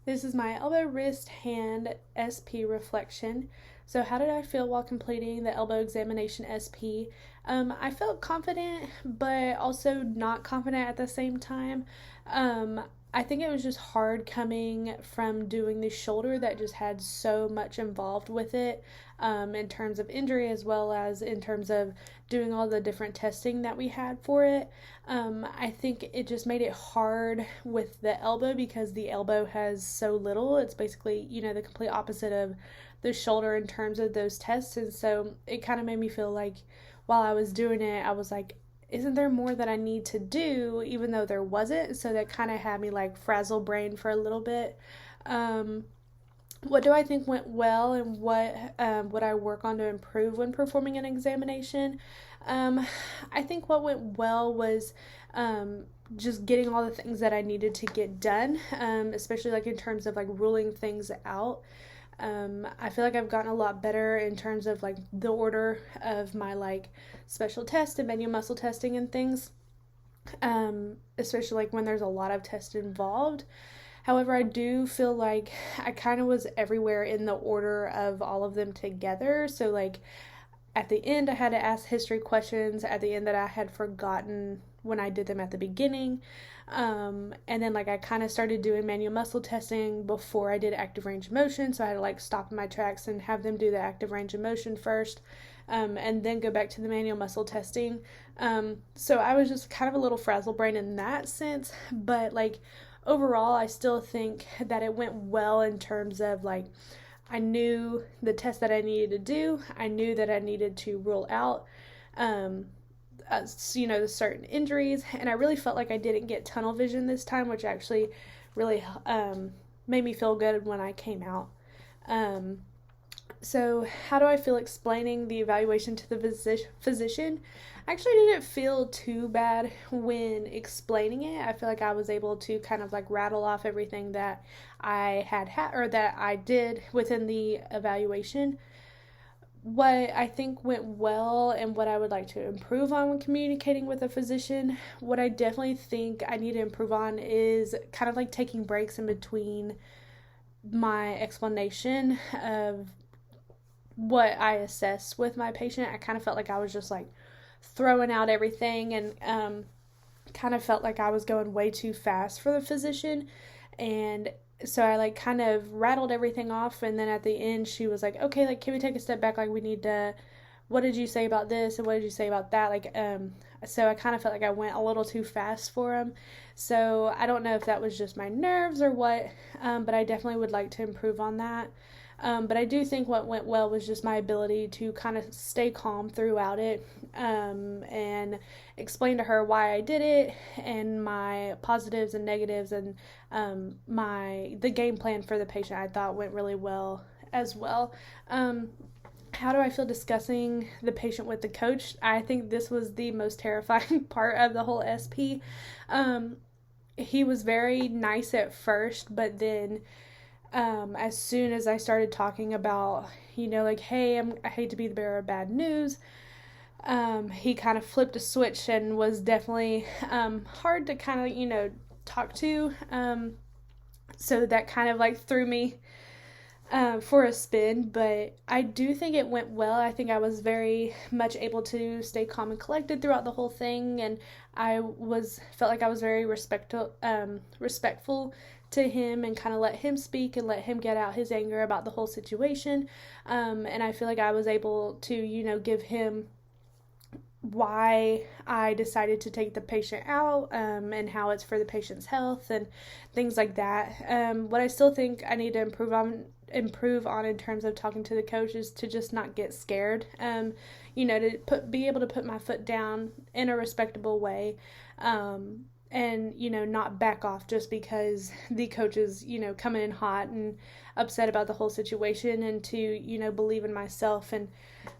This is my elbow, wrist, hand SP reflection. So, how did I feel while completing the elbow examination SP? I felt confident, but also not confident at the same time. Um, I think it was just hard coming from doing the shoulder that just had so much involved with it, in terms of injury as well as in terms of doing all the different testing that we had for it. I think it just made it hard with the elbow because the elbow has so little. It's basically, the complete opposite of the shoulder in terms of those tests. And so it kind of made me feel like while I was doing it, I was like, isn't there more that I need to do, even though there wasn't? So that kind of had me like frazzle brain for a little bit. Um, what do I think went well, and what would I work on to improve when performing an examination? Um, I think what went well was um, just getting all the things that I needed to get done, especially like in terms of like ruling things out. I feel like I've gotten a lot better in terms of like the order of my like special test and manual muscle testing and things, especially like when there's a lot of tests involved. However, I do feel like I kind of was everywhere in the order of all of them together. So, like, at the end, I had to ask history questions at the end that I had forgotten when I did them at the beginning. And then, like, I kind of started doing manual muscle testing before I did active range of motion. So, I had to, like, stop in my tracks and have them do the active range of motion first. And then go back to the manual muscle testing. So I was just kind of a little frazzle brain in that sense, but like overall, I still think that it went well in terms of like I knew the test that I needed to do. I knew that I needed to rule out, um, the certain injuries, and I really felt like I didn't get tunnel vision this time, which actually really made me feel good when I came out. Um, so, how do I feel explaining the evaluation to the physician? I actually didn't feel too bad when explaining it. I feel like I was able to kind of like rattle off everything that I had or that I did within the evaluation. What I think went well and what I would like to improve on when communicating with a physician, what I definitely think I need to improve on is kind of like taking breaks in between my explanation of what I assessed with my patient. I kind of felt like I was just like throwing out everything, and kind of felt like I was going way too fast for the physician. And so I like kind of rattled everything off, and then at the end she was like, okay, like can we take a step back, like we need to, what did you say about this and what did you say about that, like so I kind of felt like I went a little too fast for him. So I don't know if that was just my nerves or what, but I definitely would like to improve on that. But I do think what went well was just my ability to kind of stay calm throughout it, and explain to her why I did it and my positives and negatives, and the game plan for the patient I thought went really well as well. How do I feel discussing the patient with the coach? I think this was the most terrifying part of the whole SP. Um, he was very nice at first, but then as soon as I started talking about, like, hey, I hate to be the bearer of bad news, he kind of flipped a switch and was definitely hard to kind of, talk to. So that kind of like threw me for a spin, but I do think it went well. I think I was very much able to stay calm and collected throughout the whole thing, and felt like I was very respectful to him, and kind of let him speak and let him get out his anger about the whole situation. And I feel like I was able to, give him why I decided to take the patient out, and how it's for the patient's health and things like that. What I still think I need to improve on in terms of talking to the coach is to just not get scared. To be able to put my foot down in a respectable way. And not back off just because the coach is coming in hot and upset about the whole situation, and to believe in myself and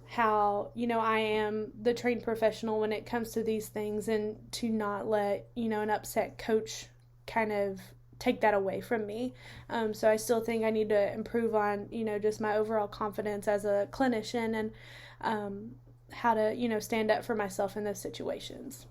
how I am the trained professional when it comes to these things, and to not let an upset coach kind of take that away from me. So I still think I need to improve on just my overall confidence as a clinician, and how to stand up for myself in those situations.